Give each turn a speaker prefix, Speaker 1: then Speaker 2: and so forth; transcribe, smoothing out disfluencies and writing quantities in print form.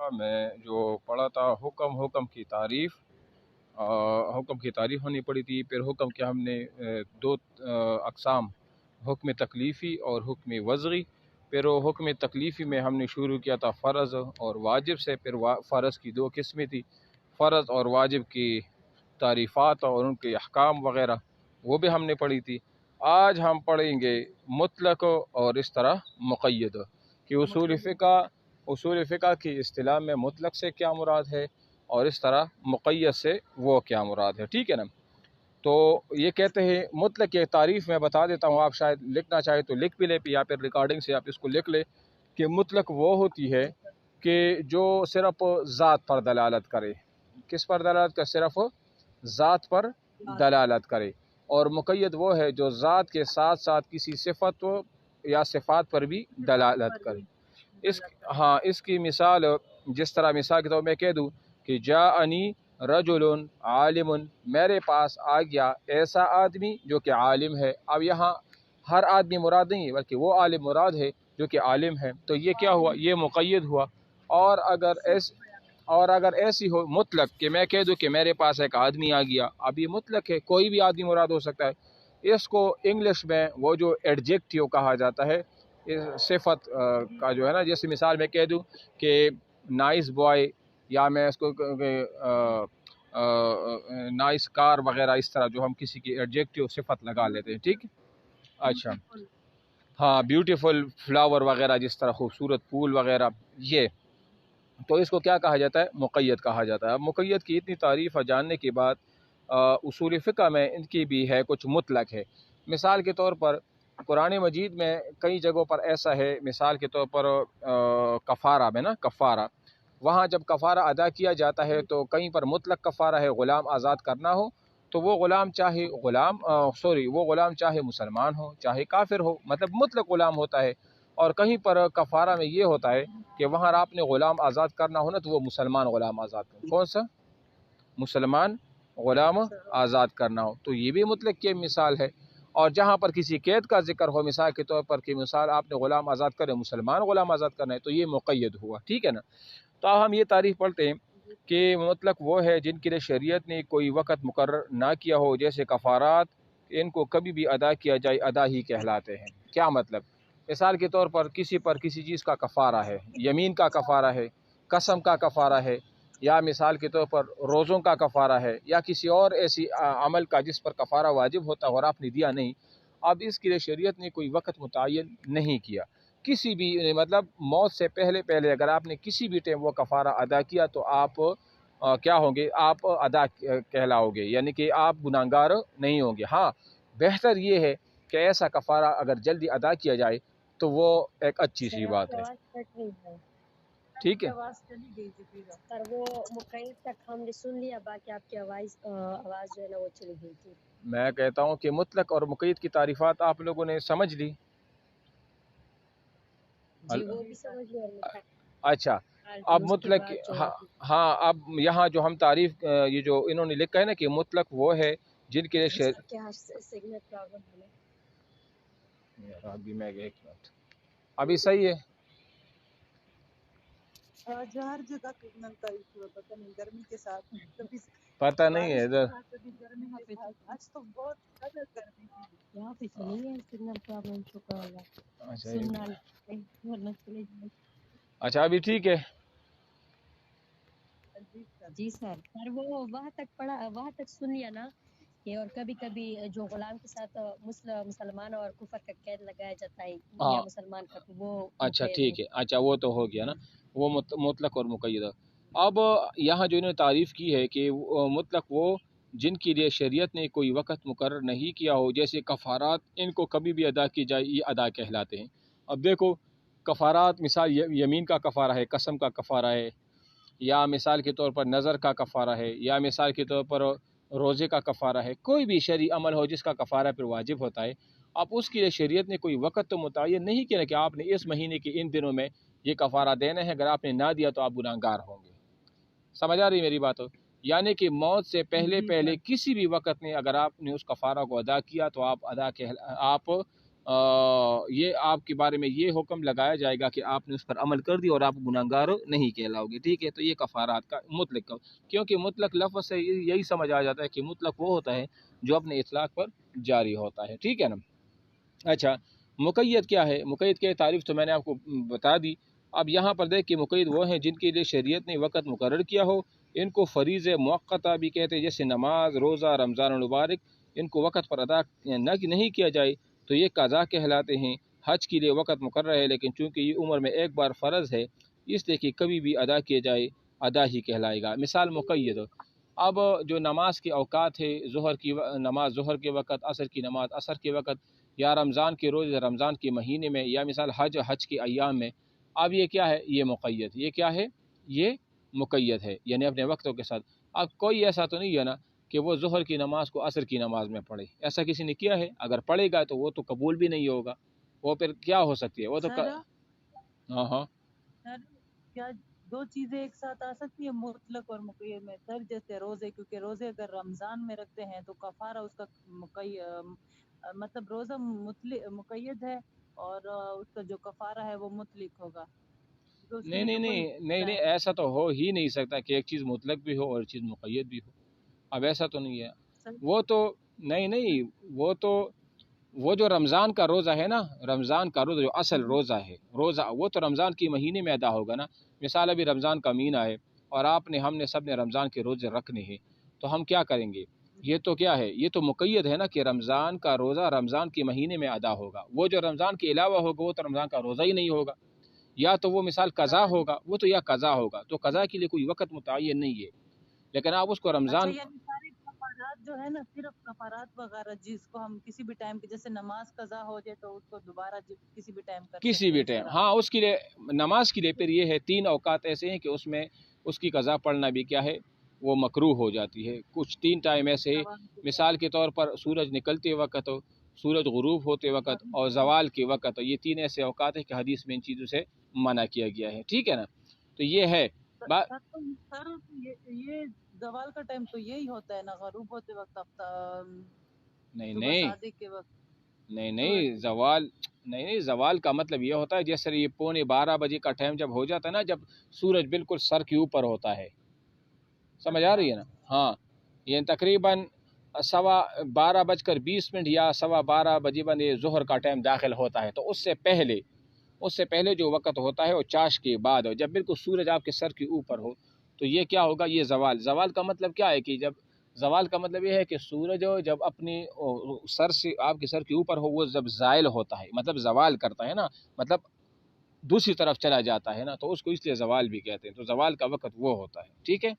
Speaker 1: दफ़ा मैं जो पढ़ा था हुक्म की तारीफ़, हुक्म की तारीफ़ होनी पड़ी थी। फिर हुक्म के हमने दो अक़साम, हुक्म तकलीफ़ी और हुक्म वज़ई। फिर वो हुक्म तकलीफ़ी में हमने शुरू किया था फ़र्ज़ और वाजिब से। फिर फ़र्ज़ की दो किस्में थी, फ़र्ज़ और वाजिब की तारीफ़ात और उनके अहकाम वग़ैरह, वो भी हमने पढ़ी थी। आज हम पढ़ेंगे मुतलक और इस तरह मुक़य्यद कि उसूल फ़िक़्ह की इस्तिलाह में मुतलक से क्या मुराद है और इस तरह मुक़य्यद से वो क्या मुराद है। ठीक है ना। तो ये कहते हैं मुतलक की तारीफ़ मैं बता देता हूँ, आप शायद लिखना चाहे तो लिख भी ले या फिर रिकॉर्डिंग से आप इसको लिख ले कि मुतलक वो होती है कि जो सिर्फ़ ज़ात पर दलालत करे। किस पर दलालत करे? सिर्फ़ ज़ात पर दलालत करे। और मुक़य्यद वो है जो ज़ात के साथ साथ किसी सिफ़त या सिफ़ात पर भी दलालत करे। इसकी मिसाल जिस तरह मिसाल के तौर पर मैं कह दूँ कि जाअनी रजुलन आलिमुन, मेरे पास आ गया ऐसा आदमी जो कि आलिम है। अब यहाँ हर आदमी मुराद नहीं है बल्कि वो आलिम मुराद है जो कि आलिम है। तो ये क्या हुआ? ये मुक़य्यद हुआ। और अगर ऐसी हो मुतलक कि मैं कह दूँ कि मेरे पास एक आदमी आ गया, अब ये मुतलक है, कोई भी आदमी मुराद हो सकता है। इसको इंग्लिश में वो जो एडजेक्टिव कहा जाता है, सिफत का जो है ना, जैसे मिसाल मैं कह दूँ कि नाइस बॉय, या मैं इसको नाइस कार वगैरह, इस तरह जो हम किसी की एडजेक्टिव सिफत लगा लेते हैं। ठीक। अच्छा, हाँ, ब्यूटीफुल फ्लावर वगैरह, जिस तरह खूबसूरत फूल वगैरह, ये तो इसको क्या कहा जाता है? मुक़य्यद कहा जाता है। अब मुक़य्यद की इतनी तारीफ़ जानने के बाद उसूल फ़िक़्ह में इनकी भी है कुछ मुतलक है। मिसाल के तौर पर कुरान मजीद में कई जगहों पर ऐसा है, मिसाल के तौर पर कफ़ारा में ना, कफ़ारा, वहाँ जब कफ़ारा अदा किया जाता है तो कहीं पर मुतलक कफ़ारा है, ग़ुलाम आज़ाद करना हो, तो वो ग़ुलाम चाहे मुसलमान हो चाहे काफिर हो, मतलब मुतलक ग़ुलाम होता है। और कहीं पर कफ़ारा में ये होता है कि वहाँ आपने ग़ुलाम आज़ाद करना हो ना, तो वो मुसलमान ग़ुलाम आज़ाद करना, कौन सा? मुसलमान ग़ुलाम आज़ाद करना हो, तो ये भी मुतलक की मिसाल है। और जहाँ पर किसी कैद का जिक्र हो, मिसाल के तौर पर कि मिसाल आपने ग़ुलाम आज़ाद करें, मुसलमान ग़ुलाम आज़ाद करना है, तो ये मुक़य्यद हुआ। ठीक है ना। तो अब हम ये तारीफ़ पढ़ते हैं कि मुतलक वो है जिनके लिए शरीयत ने कोई वक़्त मुकर्रर ना किया हो, जैसे कफ़ारात, इनको कभी भी अदा किया जाए अदा ही कहलाते हैं। क्या मतलब? मिसाल के तौर पर किसी चीज़ का कफ़ारा है, यमीन का कफ़ारा है, कसम का कफ़ारा है, या मिसाल के तौर पर रोज़ों का कफ़ारा है, या किसी और ऐसी अमल का जिस पर कफ़ारा वाजिब होता है और आपने दिया नहीं। अब इसके लिए शरीयत ने कोई वक़्त मुतय्यन नहीं किया। किसी भी मतलब मौत से पहले अगर आपने किसी भी टाइम वो कफ़ारा अदा किया तो आप क्या होंगे? आप अदा कहलाओगे, यानी कि आप गुनाहगार नहीं होंगे। हाँ, बेहतर ये है कि ऐसा कफ़ारा अगर जल्दी अदा किया जाए तो वो एक अच्छी सी बात है। ठीक है।
Speaker 2: पर वो मुक़य्यद तक हमने सुन लिया, बाकी आपकी आवाज़ जो है ना वो चली गई थी।
Speaker 1: मैं कहता हूँ कि मुतलक और मुक़य्यद की तारीफ़ात आप लोगों ने समझ ली।
Speaker 2: जी, वो भी समझ लिया।
Speaker 1: अच्छा, अब मुतलक, हाँ, अब यहाँ जो हम तारीफ़ ये जो इन्होंने लिखा है ना कि मुतलक वो है जिनके लिए
Speaker 2: सिग्नल प्रॉब्लम है
Speaker 1: यार, अभी मैं एक मिनट, अभी सही है।
Speaker 3: आज हर जगह सिग्नल का इशू है, पता नहीं गर्मी के साथ, कभी
Speaker 1: पता नहीं है इधर,
Speaker 3: कभी गर्मी के साथ। आज तो बहुत ज्यादा गर्मी थी।
Speaker 2: यहाँ पे तो नहीं है सिग्नल प्रॉब्लम, शुक्र अल्लाह।
Speaker 1: अच्छा, अभी ठीक है।
Speaker 2: जी सर, पर वो वहाँ तक सुन लिया ना कि और कभी कभी जो गुलाम के साथ मुसलमान और कुफर का कैद लगाया जाता है या मुसलमान का, तो वो
Speaker 1: अच्छा ठीक है। अच्छा, वो तो हो गया ना, वो मुतलक और मुक़य्यद। अब यहाँ जो इन्होंने तारीफ़ की है कि मुतलक वो जिनके लिए शरीयत ने कोई वक़्त मुकर्रर नहीं किया हो, जैसे कफ़ारात, इनको कभी भी अदा की जाए ये अदा कहलाते हैं। अब देखो, कफ़ारात मिसाल यमीन का कफ़ारा है, कसम का कफ़ारा है, या मिसाल के तौर पर नज़र का कफ़ारा है, या मिसाल के तौर पर रोज़े का कफ़ारा है, कोई भी शरई अमल हो जिसका कफ़ारा फिर वाजिब होता है। अब उसके लिए शरीयत ने कोई वक़्त तो मुतय्यन नहीं किया कि आपने इस महीने के इन दिनों में ये कफ़ारा देना है, अगर आपने ना दिया तो आप गुनाहगार होंगे। समझ आ रही मेरी बात हो? यानी कि मौत से पहले किसी भी वक़्त में अगर आपने उस कफ़ारा को अदा किया तो आप یہ آپ کے بارے میں یہ حکم لگایا جائے گا کہ آپ نے اس پر عمل کر دیا اور آپ گناہگار نہیں کہلاؤ گے، ٹھیک ہے؟ تو یہ کفارات کا مطلق کا، کیونکہ مطلق لفظ سے یہی سمجھ آ جاتا ہے کہ مطلق وہ ہوتا ہے جو اپنے اطلاق پر جاری ہوتا ہے، ٹھیک ہے نا؟ اچھا، مقید کیا ہے؟ مقید کی تعریف تو میں نے آپ کو بتا دی۔ اب یہاں پر دیکھ کہ مقید وہ ہیں جن کے لیے شریعت نے وقت مقرر کیا ہو، ان کو فریض موقتہ بھی کہتے ہیں، جیسے نماز، روزہ، رمضان المبارک، ان کو وقت پر ادا نہیں کیا جائے تو یہ قضا کہلاتے ہیں۔ حج کے لیے وقت مقرر ہے لیکن چونکہ یہ عمر میں ایک بار فرض ہے اس لیے کہ کبھی بھی ادا کیا جائے ادا ہی کہلائے گا۔ مثال مقید، اب جو نماز کے اوقات ہے، ظہر کی نماز ظہر کے وقت، عصر کی نماز عصر کے وقت، یا رمضان کے روز رمضان کے مہینے میں، یا مثال حج کے ایام میں، اب یہ کیا ہے؟ یہ مقید، یہ کیا ہے؟ یہ مقید ہے، یعنی اپنے وقتوں کے ساتھ۔ اب کوئی ایسا تو نہیں ہے نا کہ وہ ظہر کی نماز کو عصر کی نماز میں پڑھے، ایسا کسی نے کیا ہے؟ اگر پڑھے گا تو وہ تو قبول بھی نہیں ہوگا، وہ پھر کیا ہو سکتی ہے؟ وہ تو
Speaker 3: سر
Speaker 1: ہاں ہاں
Speaker 3: سر کیا دو چیزیں ایک ساتھ آ سکتی ہیں مطلق اور مقید میں؟ سر جیسے روزے، کیونکہ روزے اگر رمضان میں رکھتے ہیں تو کفارہ اس کا مطلب روزہ مقید ہے، اور اس کا جو کفارہ ہے وہ مطلق ہوگا، تو اس کے
Speaker 1: نہیں
Speaker 3: لیے
Speaker 1: نہیں
Speaker 3: تو کوئی
Speaker 1: نہیں نہیں نہیں،
Speaker 3: ٹائم
Speaker 1: ایسا تو ہو ہی نہیں سکتا کہ ایک چیز مطلق بھی ہو اور ایک چیز مقید بھی ہو، اب ایسا تو نہیں ہے۔
Speaker 3: سر
Speaker 1: وہ تو نہیں وہ جو رمضان کا روزہ ہے نا، رمضان کا روزہ جو اصل روزہ ہے، روزہ وہ تو رمضان کے مہینے میں ادا ہوگا نا۔ مثال ابھی رمضان کا مہینہ ہے اور ہم نے سب نے رمضان کے روزے رکھنے ہیں، تو ہم کیا کریں گے؟ یہ تو کیا ہے؟ یہ تو مقید ہے نا کہ رمضان کا روزہ رمضان کے مہینے میں ادا ہوگا۔ وہ جو رمضان کے علاوہ ہوگا وہ تو رمضان کا روزہ ہی نہیں ہوگا، یا تو وہ مثال قضا ہوگا، وہ تو یا قضا ہوگا، تو قضا کے لیے کوئی وقت متعین نہیں ہے، لیکن آپ اس کو
Speaker 3: اچھا،
Speaker 1: رمضان
Speaker 3: یعنی سارے کفارات جو ہے نا، صرف کفارات وغیرہ جس کو ہم کسی بھی ٹائم پہ، جیسے نماز قضا ہو جائے تو اس کو دوبارہ کسی بھی ٹائم کر
Speaker 1: کسی
Speaker 3: سکتے
Speaker 1: بھی
Speaker 3: ہیں اس
Speaker 1: ٹائم،
Speaker 3: طرح؟
Speaker 1: ہاں اس کے لیے نماز کے لیے پھر یہ ہے 3 اوقات ایسے ہیں کہ اس میں اس کی قضا پڑھنا بھی کیا ہے؟ وہ مکروہ ہو جاتی ہے۔ کچھ 3 ٹائم ایسے،
Speaker 3: زوال کے
Speaker 1: مثال کے طور پر سورج نکلتے وقت، سورج غروب ہوتے وقت اور زوال کے وقت، یہ 3 ایسے اوقات ہیں کہ حدیث میں ان چیزوں سے منع کیا گیا ہے، ٹھیک ہے نا؟ تو یہ ہے
Speaker 3: سر یہ زوال کا ٹائم تو یہی ہوتا ہے نا، غروب ہوتے وقت،
Speaker 1: نہیں
Speaker 3: صبح
Speaker 1: نہیں
Speaker 3: صادق کے وقت سورج
Speaker 1: نہیں زوال نہیں، زوال کا مطلب یہ ہوتا ہے جیسے یہ 11:15 کا ٹائم جب ہو جاتا ہے نا، جب سورج بالکل سر کے اوپر ہوتا ہے، سمجھ آ رہی ہے نا؟ ہاں، یہ تقریباً 12:20 یا 12:15 یہ ظہر کا ٹائم داخل ہوتا ہے، تو اس سے پہلے جو وقت ہوتا ہے وہ چاش کے بعد ہو، جب بالکل سورج آپ کے سر کے اوپر ہو، تو یہ کیا ہوگا؟ یہ زوال کا مطلب کیا ہے کہ جب زوال کا مطلب یہ ہے کہ سورج جب اپنی سر سے آپ کے سر کے اوپر ہو، وہ جب زائل ہوتا ہے، مطلب زوال کرتا ہے نا، مطلب دوسری طرف چلا جاتا ہے نا، تو اس کو اس لیے زوال بھی کہتے ہیں، تو زوال کا وقت وہ ہوتا ہے، ٹھیک ہے؟